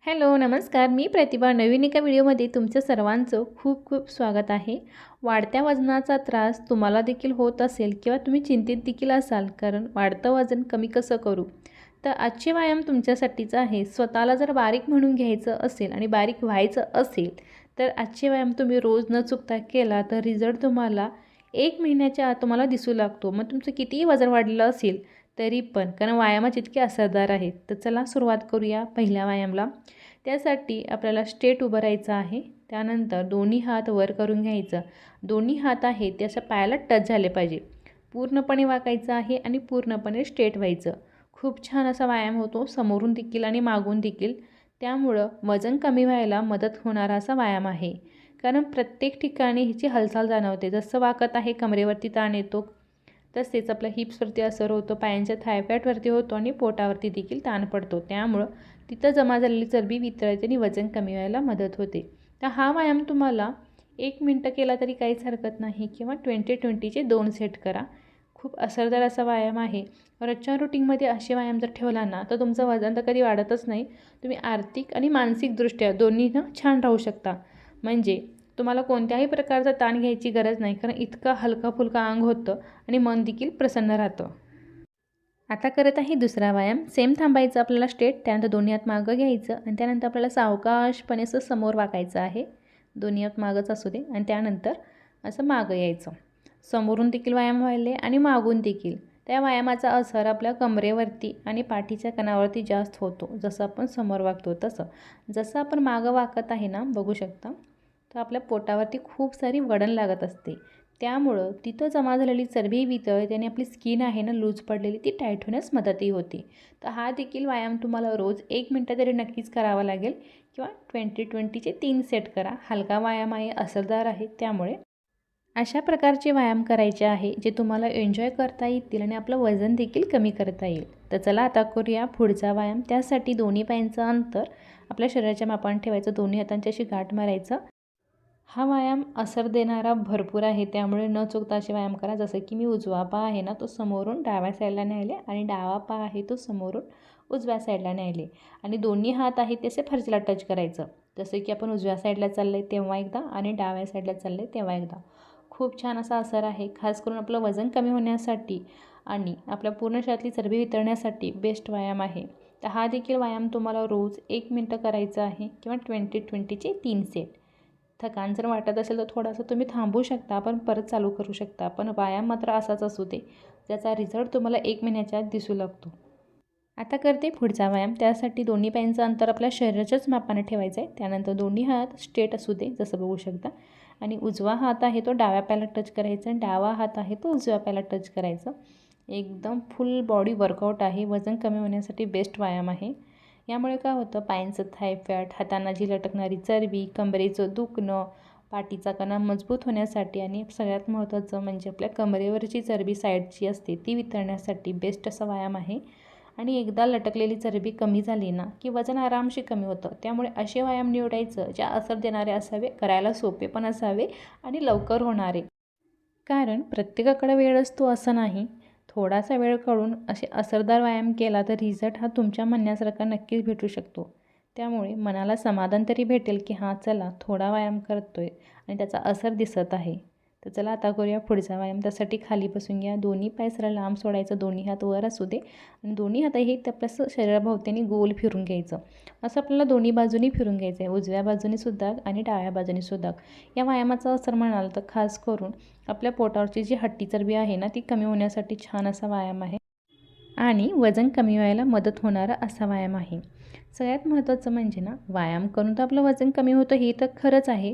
Hello, नमस्कार. मी प्रतिभा. नवीन एका व्हिडिओमध्ये तुमचं सर्वांचं खूप खूप स्वागत आहे. वाढत्या वजनाचा त्रास तुम्हाला देखील होत असेल किंवा तुम्ही चिंतित देखील असाल, कारण वाढतं वजन कमी कसं करू? तर आजचे व्यायाम तुमच्यासाठीच आहे. स्वतःला जर बारीक म्हणून घ्यायचं असेल आणि बारीक व्हायचं असेल, तर आजचे व्यायाम तुम्ही रोज न चुकता केला तर रिझल्ट तुम्हाला 1 महिन्याच्या आत तुम्हाला दिसू लागतो. मग तुमचं कितीही वजन वाढलं असेल तरी पण, कारण व्यायामाचे इतके असरदार आहेत. तर चला सुरुवात करूया पहिल्या व्यायामाला. त्यासाठी आपल्याला स्ट्रेट उभं राहायचं आहे. त्यानंतर दोन्ही हात वर करून घ्यायचं. दोन्ही हात आहेत ते असं पायाला टच झाले पाहिजे. पूर्णपणे वाकायचं आहे आणि पूर्णपणे स्ट्रेट व्हायचं. खूप छान असा व्यायाम होतो, समोरून देखील आणि मागून देखील. त्यामुळं वजन कमी व्हायला मदत होणारा असा व्यायाम आहे. कारण प्रत्येक ठिकाणी हिची हालचाल जाणवते. जसं वाकत आहे कमरेवरती ताण येतो, तसेच आपल्या हिप्सवरती असर होतो, पायांच्या थायफॅटवरती होतो आणि पोटावरती देखील ताण पडतो. त्यामुळं तिथं जमा झालेली चरबी वितळते आणि वजन कमी व्हायला मदत होते. तर हा व्यायाम तुम्हाला 1 मिनटं केला तरी काहीच हरकत नाही, किंवा 20-20चे 2 सेट करा. खूप असरदार असा व्यायाम आहे. रोजच्या रुटीनमध्ये असे व्यायाम जर ठेवला ना, तर तुमचं वजन तर कधी वाढतच नाही. तुम्ही आर्थिक आणि मानसिकदृष्ट्या दोन्हीनं छान राहू शकता. म्हणजे तुम्हाला कोणत्याही प्रकारचा ताण घ्यायची गरज नाही, कारण इतकं हलका-फुलका अंग होतं आणि मन देखील प्रसन्न राहतं. आता करत आहे दुसरा व्यायाम. सेम थांबायचं आपल्याला स्ट्रेट. त्यानंतर दोन्ही हात मागं घ्यायचं आणि त्यानंतर आपल्याला सावकाशपणे असं समोर वाकायचं आहे. दोन्ही हात मागंच असू दे आणि त्यानंतर असं मागं यायचं. समोरून देखील व्यायाम व्हायले आणि मागून देखील. त्या व्यायामाचा असर आपल्या कमरेवरती आणि पाठीच्या कणावरती जास्त होतो. जसं आपण समोर वागतो तसं. जसं आपण मागं वाकत आहे ना, बघू शकता, तर आपल्या पोटावरती खूप सारी वळण लागत असते. त्यामुळं तिथं जमा झालेली चरबी वितळते आणि आपली स्किन आहे ना, लूज पडलेली, ती टाईट होण्यास मदतही होते. तर हा देखील व्यायाम तुम्हाला रोज 1 मिनटं तरी नक्कीच करावा लागेल, किंवा 20-20चे 3 सेट करा. हलका व्यायाम आहे, असरदार आहे. त्यामुळे अशा प्रकारचे व्यायाम करायचे आहे जे तुम्हाला एन्जॉय करता येतील आणि आपलं वजन देखील कमी करता येईल. तर चला आता करूया पुढचा व्यायाम. त्यासाठी दोन्ही पायांचं अंतर आपल्या शरीराच्या मापाने ठेवायचं. दोन्ही हातांची अशी गाठ मारायचं. हा व्यायाम असर देणारा भरपूर आहे, त्यामुळे न चुकता असे व्यायाम करा. जसं की मी उजवा पाय आहे ना, तो समोरून डाव्या साईडला न्यायले आणि डावा पाय आहे तो समोरून उजव्या साईडला न्यायले आणि दोन्ही हात आहेत ते असे फरशीला टच करायचं. जसं की आपण उजव्या साईडला चाललं आहे तेव्हा एकदा आणि डाव्या साईडला चाललं आहे तेव्हा एकदा. खूप छान असा असर आहे. खास करून आपलं वजन कमी होण्यासाठी आणि आपल्या पूर्ण शरीरातली चरबी वितळण्यासाठी बेस्ट व्यायाम आहे. तर हा देखील व्यायाम तुम्हाला रोज 1 मिनटं करायचा आहे, किंवा 20-20चे 3 सेट. थकान जर वाटत असेल तर थोडंसं तुम्ही थांबू शकता, पण परत चालू करू शकता. पण व्यायाम मात्र असाच असू दे, ज्याचा रिझल्ट तुम्हाला 1 महिन्याच्या आत दिसू लागतो. आता करते पुढचा व्यायाम. त्यासाठी दोन्ही पायांचं अंतर आपल्या शरीराच्याच मापाने ठेवायचं आहे. त्यानंतर दोन्ही हात स्ट्रेट असू दे, जसं बघू शकता, आणि उजवा हात आहे तो डाव्या पायाला टच करायचा आणि डावा हात आहे तो उजव्या पायाला टच करायचं. एकदम फुल बॉडी वर्कआउट आहे. वजन कमी होण्यासाठी बेस्ट व्यायाम आहे. यामुळे काय होतं, पायांचं थायफॅट, हातांना जी लटकणारी चरबी, कमरेचं दुखणं, पाठीचा कणा मजबूत होण्यासाठी आणि सगळ्यात महत्त्वाचं म्हणजे आपल्या कमरेवरची चरबी साईडची असते ती वितळण्यासाठी बेस्ट असा व्यायाम आहे. आणि एकदा लटकलेली चरबी कमी झाली ना, की वजन आरामशी कमी होतं. त्यामुळे असे व्यायाम निवडायचं ज्या असर देणारे असावे, करायला सोपे पण असावे आणि लवकर होणारे. कारण प्रत्येकाकडे वेळ असतो असं नाही. थोडासा वेळ काढून असे असरदार व्यायाम केला तर रिझल्ट हा तुमच्या म्हणण्यासारखा नक्कीच भेटू शकतो. त्यामुळे मनाला समाधान तरी भेटेल की हां, चला थोडा व्यायाम करतोय आणि त्याचा असर दिसत आहे. तर चला आता करूया पुढचा व्यायाम. त्यासाठी खाली बसून घ्या. दोन्ही पाय सरळ लांब सोडायचं. दोन्ही हात वर असू दे आणि दोन्ही हात हे आपल्या शरीराभोवत्याने गोल फिरून घ्यायचं. असं आपल्याला दोन्ही बाजूनी फिरून घ्यायचं आहे. उजव्या बाजूनी सुद्धा आणि डाव्या बाजूनी सुद्धा. या व्यायामाचा असर म्हणाल तर खास करून आपल्या पोटावरची जी हट्टी चरबी आहे ना, ती कमी होण्यासाठी छान असा व्यायाम आहे आणि वजन कमी व्हायला मदत होणारा असा व्यायाम आहे. सगळ्यात महत्त्वाचं म्हणजे ना, व्यायाम करून तर आपलं वजन कमी होतं हे तर खरंच आहे.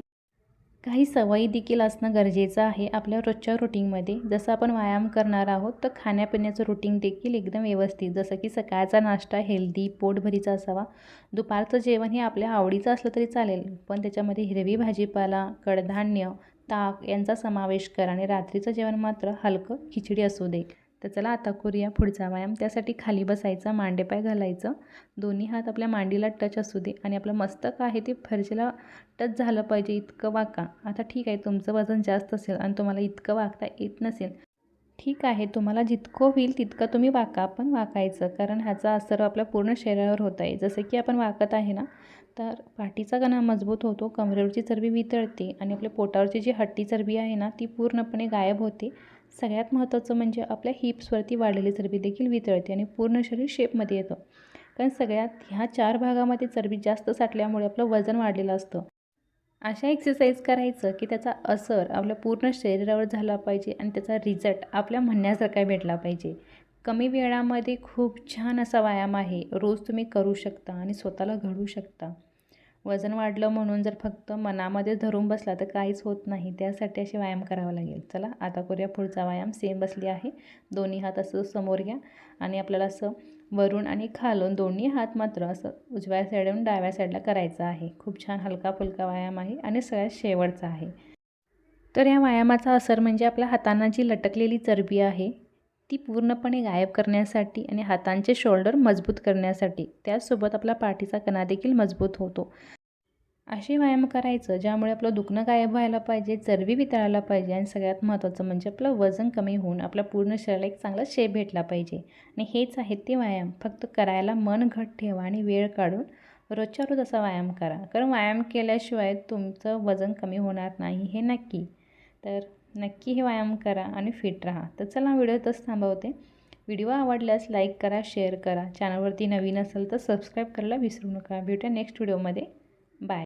काही सवयी देखील असणं गरजेचं आहे आपल्या रोजच्या रुटीनमध्ये. जसं आपण व्यायाम करणार आहोत तर खाण्यापिण्याचं रुटीन देखील एकदम व्यवस्थित. जसं की सकाळचा नाश्ता हेल्दी पोटभरीचा असावा. दुपारचं जेवण हे आपल्या आवडीचं असलं तरी चालेल, पण त्याच्यामध्ये हिरवी भाजीपाला, कडधान्य, ताक यांचा समावेश करा आणि रात्रीचं जेवण मात्र हलकं खिचडी असू दे. तर चला आता करूया पुढचा व्यायाम. त्यासाठी खाली बसायचं, मांडेपाय घालायचं, दोन्ही हात आपल्या मांडीला टच असू दे आणि आपलं मस्तक आहे ते फरशीला टच झालं पाहिजे इतकं वाका. आता ठीक आहे, तुमचं वजन जास्त असेल आणि तुम्हाला इतकं वाकता येत नसेल, ठीक आहे, तुम्हाला जितकं होईल तितकं तुम्ही वाका, पण वाकायचं, कारण ह्याचा असर आपल्या पूर्ण शरीरावर होत आहे. जसं की आपण वाकत आहे ना, तर पाठीचा कणा मजबूत होतो, कमरेवरची चरबी वितळते आणि आपल्या पोटावरची जी हट्टी चरबी आहे ना, ती पूर्णपणे गायब होते. सगळ्यात महत्त्वाचं म्हणजे आपल्या हिप्सवरती वाढलेली चरबी देखील वितळते आणि पूर्ण शरीर शेपमध्ये येतं. कारण सगळ्यात ह्या 4 भागामध्ये चरबी जास्त साठल्यामुळे आपलं वजन वाढलेलं असतं. अशा एक्सरसाइज करायचं की त्याचा असर आपल्या पूर्ण शरीरावर झाला पाहिजे आणि त्याचा रिझल्ट आपल्या म्हणण्यासारखा भेटला पाहिजे. कमी वेळामध्ये खूप छान असा व्यायाम आहे. रोज तुम्ही करू शकता आणि स्वतःला घडवू शकता. वजन वाढलं म्हणून जर फक्त मनामध्ये धरून बसला तर काहीच होत नाही. त्यासाठी असे व्यायाम करावा लागेल. चला आता करूया पुढचा व्यायाम. सेम बसली आहे. दोन्ही हात असं समोर घ्या आणि आपल्याला असं वरून आणि खालून दोन्ही हात मात्र असं उजव्या साईडून डाव्या साईडला करायचं आहे. खूप छान हलका फुलका व्यायाम आहे आणि सगळ्यात शेवटचा आहे. तर या व्यायामाचा असर म्हणजे आपल्या हातांना जी लटकलेली चरबी आहे ती पूर्णपणे गायब करण्यासाठी आणि हातांचे शोल्डर मजबूत करण्यासाठी, त्याचसोबत आपला पाठीचा कणा देखील मजबूत होतो. असे व्यायाम करायचं ज्यामुळे आपलं दुखणं गायब व्हायला पाहिजे, चरबी वितळायला पाहिजे आणि सगळ्यात महत्त्वाचं म्हणजे आपलं वजन कमी होऊन आपल्या पूर्ण शरीराला एक चांगला शेप भेटला पाहिजे. आणि हेच आहेत ते व्यायाम. फक्त करायला मन घट्ट ठेवा आणि वेळ काढून रोजच्या रोज असा व्यायाम करा. कारण व्यायाम केल्याशिवाय तुमचं वजन कमी होणार नाही हे नक्की. तर नक्की हे व्यायाम करा आणि फिट राहा. तर चला व्हिडिओ इथंच थांबवते. व्हिडिओ आवडल्यास लाईक करा, शेअर करा. चॅनलवरती नवीन असेल तर सबस्क्राईब करायला विसरू नका. भेटूया नेक्स्ट व्हिडिओमध्ये. बाय.